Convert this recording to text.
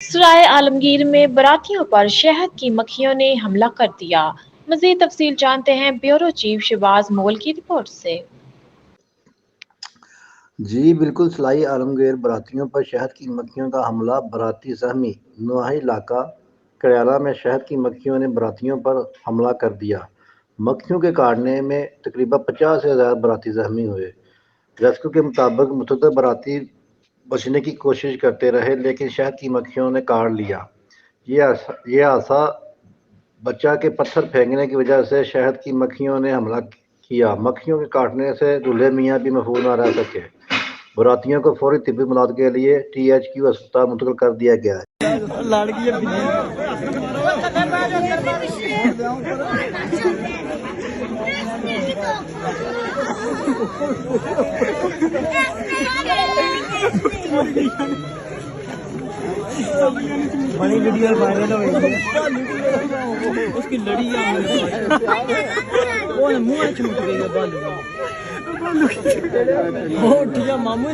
سرائے عالمگیر میں براتیوں پر شہد کی مکھیوں نے حملہ کر دیا۔ مزید تفصیل جانتے ہیں بیورو چیف شہباز مغل کی رپورٹ سے۔ جی بالکل، سرائے عالمگیر براتیوں پر شہد کی مکھیوں کا حملہ، براتی زخمی۔ نواحی علاقہ کریالہ میں شہد کی مکھیوں نے براتیوں پر حملہ کر دیا۔ مکھیوں کے کاٹنے میں تقریباً 50 سے زیادہ براتی زخمی ہوئے۔ ریسکیو کے مطابق متعدد براتی بچنے کی کوشش کرتے رہے لیکن شہد کی مکھیوں نے کاٹ لیا۔ یہ حادثہ بچہ کے پتھر پھینکنے کی وجہ سے شہد کی مکھیوں نے حملہ کیا۔ مکھیوں کے کاٹنے سے دولہے میاں بھی محفوظ نہ رہ سکے۔ براتیوں کو فوری طبی امداد کے لیے THQ ہسپتال منتقل کر دیا گیا ہے۔ بڑی ویڈیو وائرل ہو گئی اس کی لڑی منہ چھوٹ گئی ہے بالو مامو